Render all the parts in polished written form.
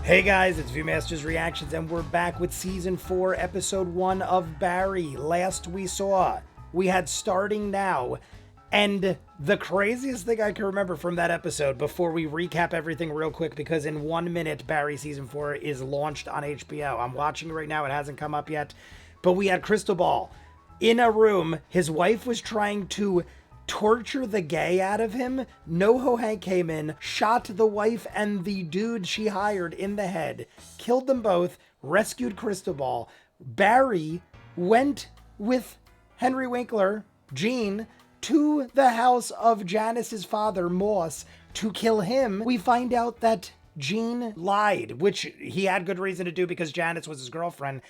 Hey guys, it's ViewMasters Reactions, and we're back with Season 4, Episode 1 of Barry. Last we had Starting Now, and the craziest thing I can remember from that episode, before we recap everything real quick, because in 1 minute, Barry Season 4 is launched on HBO. I'm watching it right now, it hasn't come up yet, but we had Crystal Ball in a room. His wife was trying to torture the gay out of him. NoHo Hank came in, shot the wife and the dude she hired in the head, killed them both, rescued Crystal Ball. Barry went with Henry Winkler, Gene, to the house of Janice's father, Moss, to kill him. We find out that Gene lied, which he had good reason to do because Janice was his girlfriend,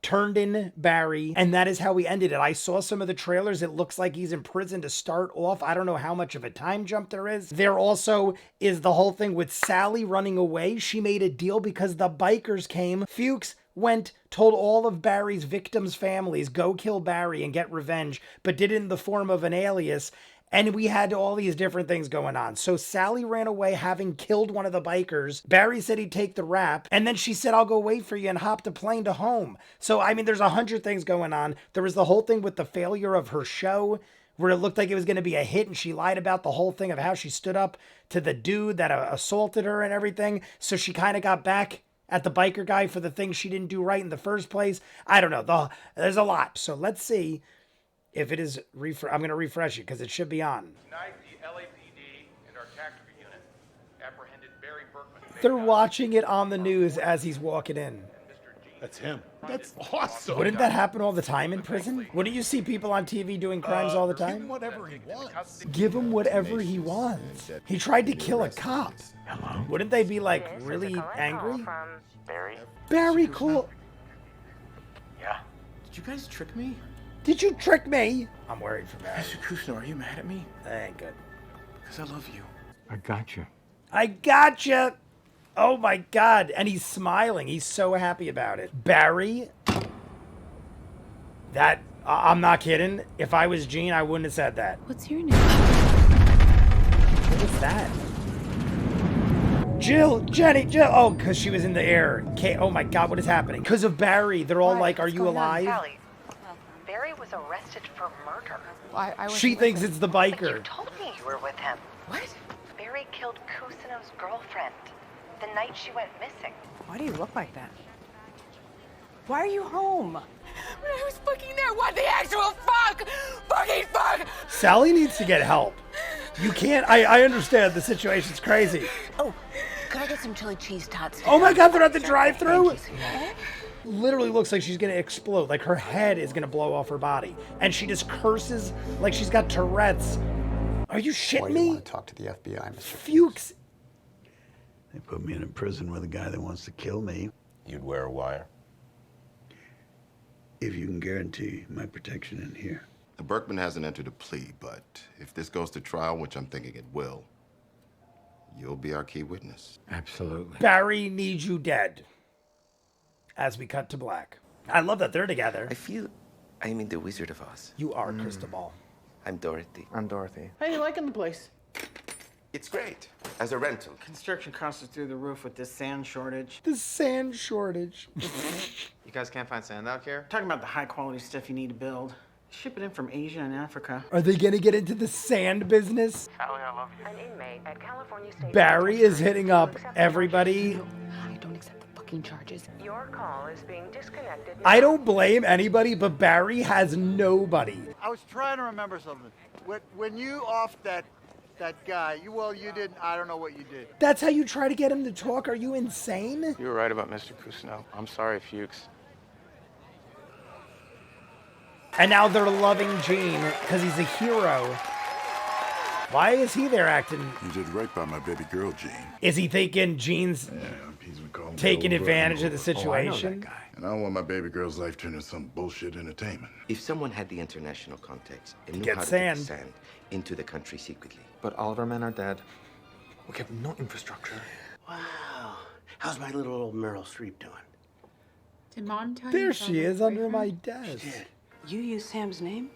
turned in Barry, and that is how we ended it. I saw some of the trailers. It looks like he's in prison to start off. I don't know how much of a time jump there is. There also is the whole thing with Sally running away. She made a deal because the bikers came. Fuchs went, told all of Barry's victims' families, go kill Barry and get revenge, but did it in the form of an alias. And we had all these different things going on. So Sally ran away having killed one of the bikers. Barry said he'd take the rap. And then she said, I'll go wait for you, and hopped a plane to home. So, I mean, there's 100 things going on. There was the whole thing with the failure of her show, where it looked like it was going to be a hit, and she lied about the whole thing of how she stood up to the dude that assaulted her and everything. So she kind of got back at the biker guy for the things she didn't do right in the first place. I don't know. There's a lot. So let's see if it is, I'm going to refresh it because it should be on. Tonight, the LAPD and our tactical unit apprehended Barry Berkman. They're watching it on the news as he's walking in. That's him. That's awesome. Wouldn't that happen all the time in prison? Wouldn't you see people on TV doing crimes all the time? Give him whatever he wants. Give him whatever he wants. He tried to kill a cop. Hello? Wouldn't they be like really angry? Barry? Barry, cool. Yeah. Did you guys trick me? Did you trick me? I'm worried for Barry. Mr. Kusno, are you mad at me? That ain't good. Because I love you. I got you. I gotcha. Oh my God. And he's smiling. He's so happy about it. Barry. I'm not kidding. If I was Gene, I wouldn't have said that. What's your name? What was that? Jenny, Jill. Oh, because she was in the air. Okay. Oh my God, what is happening? Because of Barry, they're all like, are you alive? Sally, Barry was arrested for murder. She thinks it's the But you biker. told me you were with him. What? Barry killed Kusino's girlfriend the night she went missing. Why do you look like that? Why are you home? When I was fucking there, what the actual fuck? Fucking fuck! Sally needs to get help. You can't, I understand the situation's crazy. Oh, could I get some chili cheese tots? Oh my God, they're at the drive-thru? Thank you, sweetheart. Literally looks like she's gonna explode, like her head is gonna blow off her body. And she just curses like she's got Tourette's. Are you Why shitting do you me? want to talk to the FBI, Mr. Fuchs. They put me in a prison with a guy that wants to kill me. You'd wear a wire. If you can guarantee my protection in here. The Berkman hasn't entered a plea, but if this goes to trial, which I'm thinking it will, you'll be our key witness. Absolutely. Barry needs you dead. As we cut to black. I love that they're together. I feel I'm in the Wizard of Oz. You are Crystal Ball. I'm Dorothy. I'm Dorothy. How you liking the place? It's great. As a rental. Construction costs are through the roof with this sand shortage. The sand shortage. You guys can't find sand out here? Talking about the high quality stuff you need to build. Ship it in from Asia and Africa. Are they gonna get into the sand business? Sally, I love you. An inmate at California State Barry is hitting up everybody. I don't accept the fucking charges. Your call is being disconnected. I don't blame anybody, but Barry has nobody. I was trying to remember something. When you offed that guy, you didn't, I don't know what you did. That's how you try to get him to talk? Are you insane? You were right about Mr. Kusno. I'm sorry, Fuchs. And now they're loving Gene because he's a hero. Why is he there acting? You did right by my baby girl, Gene. Is he thinking Gene's taking advantage of the situation? And I don't want my baby girl's life turned into some bullshit entertainment. If someone had the international contacts and knew Get how to sand. get sand into the country secretly. But all of our men are dead. We have no infrastructure. Wow. How's my little old Meryl Streep doing? Did Mom tell you? There about she her is under boyfriend? my desk. You use Sam's name?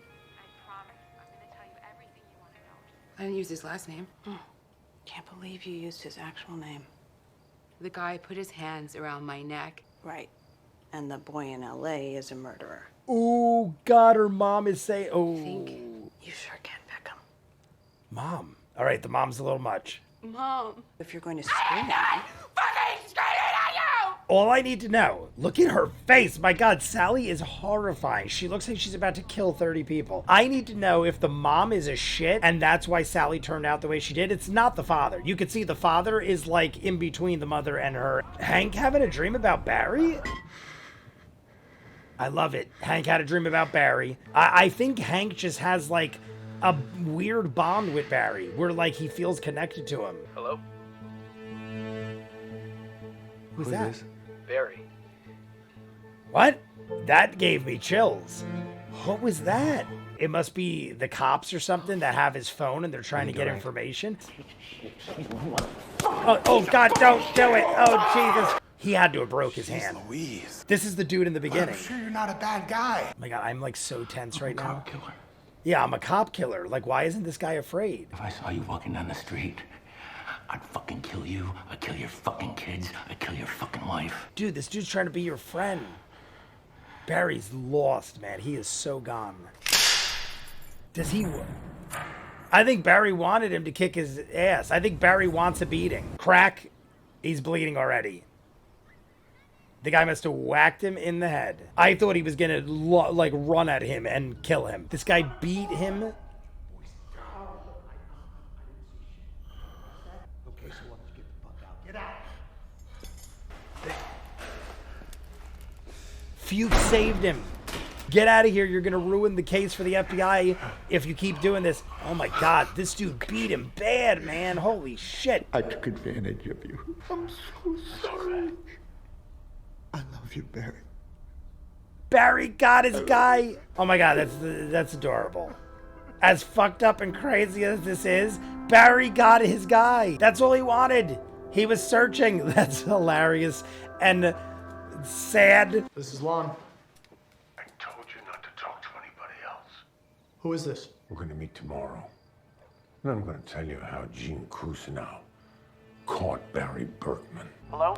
I didn't use his last name. Can't believe you used his actual name. The guy put his hands around my neck. Right. And the boy in LA is a murderer. Oh, God, her mom is saying, oh. You sure can pick him. Mom. All right, the mom's a little much. Mom. If you're going to scream at him. Fucking screaming at you! All I need to know, look at her face. My God, Sally is horrifying. She looks like she's about to kill 30 people. I need to know if the mom is a shit and that's why Sally turned out the way she did. It's not the father. You can see the father is like in between the mother and her. Hank having a dream about Barry? I love it. Hank had a dream about Barry. I think Hank just has like a weird bond with Barry where like he feels connected to him. Hello? Who's that? This? Barry. What? That gave me chills. What was that? It must be the cops or something that have his phone and they're trying to get information. Oh God, don't do it. Oh, Jesus. He had to have broke his hand. Louise. This is the dude in the beginning. I'm sure you're not a bad guy. Oh my God, I'm like so tense right now. Cop killer. Yeah, I'm a cop killer. Like, why isn't this guy afraid? If I saw you walking down the street, I'd fucking kill you. I'd kill your fucking kids. I'd kill your fucking wife. Dude, this dude's trying to be your friend. Barry's lost, man. He is so gone. Does he... I think Barry wanted him to kick his ass. I think Barry wants a beating. Crack, he's bleeding already. The guy must have whacked him in the head. I thought he was gonna like run at him and kill him. This guy beat him. Okay, so let's get the fuck out. Get out. Fuchs saved him. Get out of here. You're gonna ruin the case for the FBI if you keep doing this. Oh my God, this dude beat him bad, man. Holy shit. I took advantage of you. I'm so sorry. I love you, Barry. Barry got his guy. Oh my God, that's adorable. As fucked up and crazy as this is, Barry got his guy. That's all he wanted. He was searching. That's hilarious and sad. This is Lon. I told you not to talk to anybody else. Who is this? We're going to meet tomorrow. And I'm going to tell you how Gene Cousineau caught Barry Berkman. Hello?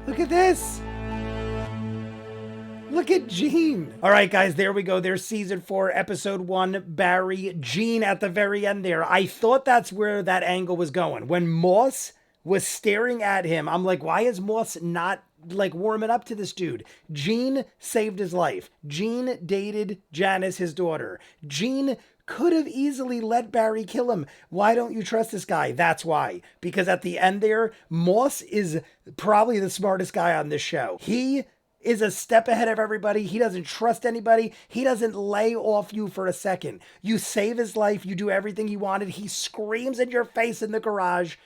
Look at this. Look at Gene. All right, guys, there we go. There's season 4, episode 1, Barry. Gene at the very end there. I thought that's where that angle was going. When Moss was staring at him, I'm like, why is Moss not like warming up to this dude? Gene saved his life. Gene dated Janice, his daughter. Gene could have easily let Barry kill him. Why don't you trust this guy? That's why. Because at the end there, Moss is probably the smartest guy on this show. He is a step ahead of everybody. He doesn't trust anybody. He doesn't lay off you for a second. You save his life. You do everything he wanted. He screams in your face in the garage.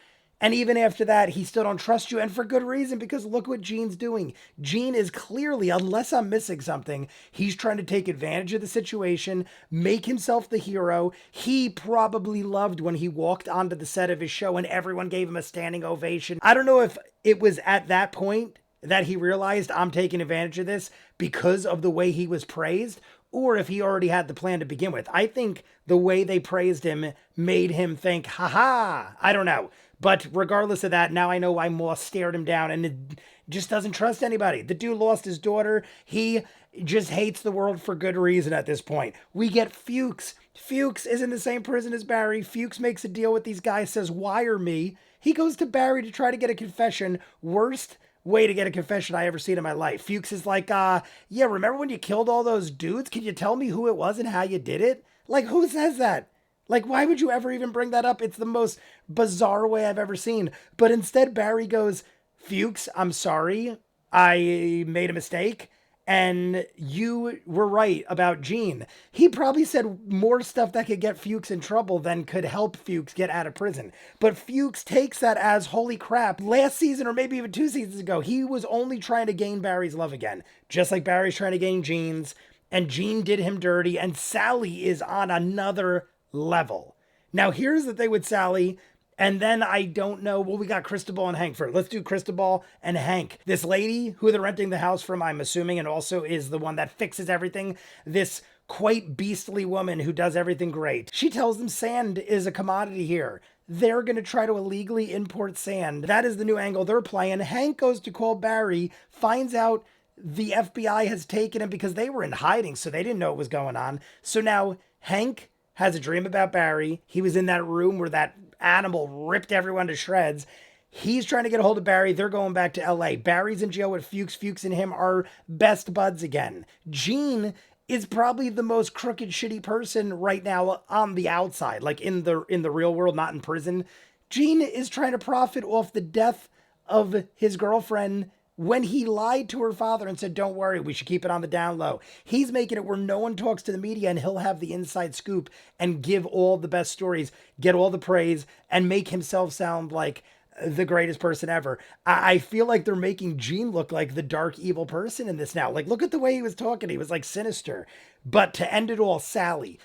And even after that, he still don't trust you, and for good reason, because look what Gene's doing. Gene is clearly, unless I'm missing something, he's trying to take advantage of the situation, make himself the hero. He probably loved when he walked onto the set of his show and everyone gave him a standing ovation. I don't know if it was at that point that he realized I'm taking advantage of this because of the way he was praised, or if he already had the plan to begin with. I think the way they praised him made him think, haha, I don't know. But regardless of that, now I know why Moss stared him down and it just doesn't trust anybody. The dude lost his daughter. He just hates the world for good reason at this point. We get Fuchs. Fuchs is in the same prison as Barry. Fuchs makes a deal with these guys, says, wire me. He goes to Barry to try to get a confession. Worst way to get a confession I ever seen in my life. Fuchs is like, yeah, remember when you killed all those dudes? Can you tell me who it was and how you did it? Like, who says that? Like, why would you ever even bring that up? It's the most bizarre way I've ever seen. But instead, Barry goes, Fuchs, I'm sorry. I made a mistake. And you were right about Gene. He probably said more stuff that could get Fuchs in trouble than could help Fuchs get out of prison. But Fuchs takes that as, holy crap, last season or maybe even 2 seasons ago, he was only trying to gain Barry's love again. Just like Barry's trying to gain Gene's. And Gene did him dirty. And Sally is on another level. Now, here's the thing with Sally, and then I don't know. Well, we got Cristobal and Hank first. Let's do Cristobal and Hank. This lady who they're renting the house from, I'm assuming, and also is the one that fixes everything. This quite beastly woman who does everything great. She tells them sand is a commodity here. they're going to try to illegally import sand. That is the new angle they're playing. Hank goes to call Barry, finds out the FBI has taken him because they were in hiding, so they didn't know what was going on. So now Hank has a dream about Barry. He was in that room where that animal ripped everyone to shreds. He's trying to get a hold of Barry. They're going back to LA. Barry's in jail with Fuchs. Fuchs and him are best buds again. Gene is probably the most crooked, shitty person right now on the outside, like in the real world, not in prison. Gene is trying to profit off the death of his girlfriend when he lied to her father and said, don't worry, we should keep it on the down low. He's making it where no one talks to the media and he'll have the inside scoop and give all the best stories, get all the praise, and make himself sound like the greatest person ever. I feel like they're making Gene look like the dark, evil person in this now. Like, look at the way he was talking. He was like sinister. But to end it all, Sally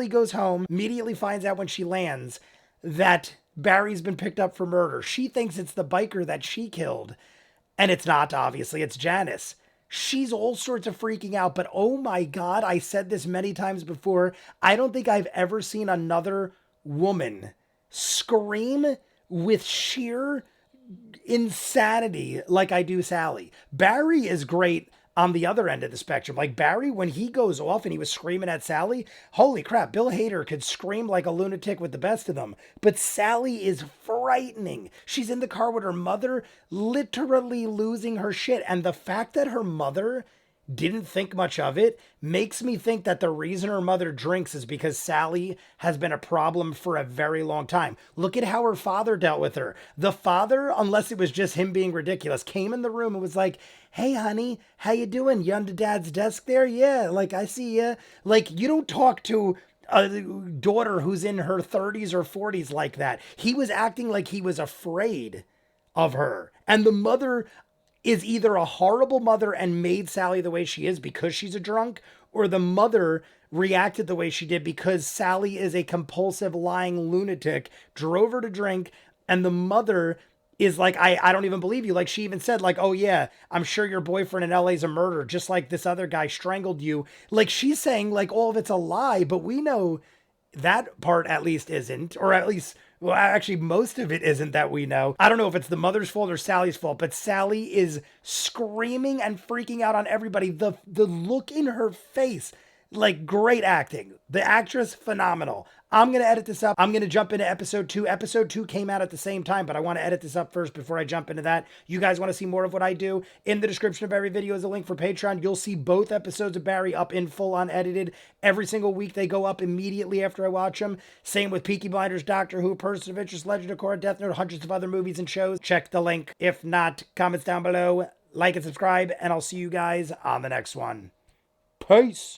goes home, immediately finds out when she lands that Barry's been picked up for murder. She thinks it's the biker that she killed. And it's not, obviously. It's Janice. She's all sorts of freaking out. But oh my God, I said this many times before. I don't think I've ever seen another woman scream with sheer insanity like I do Sally. Barry is great on the other end of the spectrum. Like Barry, when he goes off and he was screaming at Sally, holy crap, Bill Hader could scream like a lunatic with the best of them. But Sally is frightening. She's in the car with her mother, literally losing her shit. And the fact that her mother didn't think much of it makes me think that the reason her mother drinks is because Sally has been a problem for a very long time. Look at how her father dealt with her. The father, unless it was just him being ridiculous, came in the room and was like, hey honey, how you doing? You under dad's desk there? Yeah, like I see ya. Like you don't talk to a daughter who's in her 30s or 40s like that. He was acting like he was afraid of her. And the mother is either a horrible mother and made Sally the way she is because she's a drunk, or the mother reacted the way she did because Sally is a compulsive, lying lunatic, drove her to drink, and the mother is like, I don't even believe you. Like she even said like, oh yeah, I'm sure your boyfriend in LA is a murderer, just like this other guy strangled you. Like she's saying like all of it's a lie, but we know that part at least isn't, or at least, well, actually, most of it isn't that we know. I don't know if it's the mother's fault or Sally's fault, but Sally is screaming and freaking out on everybody. The look in her face, like great acting. The actress, phenomenal. I'm going to edit this up. I'm going to jump into episode 2. Episode 2 came out at the same time, but I want to edit this up first before I jump into that. You guys want to see more of what I do? In the description of every video is a link for Patreon. You'll see both episodes of Barry up in full unedited. Every single week they go up immediately after I watch them. Same with Peaky Blinders, Doctor Who, Person of Interest, Legend of Korra, Death Note, hundreds of other movies and shows. Check the link. If not, comments down below. Like and subscribe, and I'll see you guys on the next one. Peace.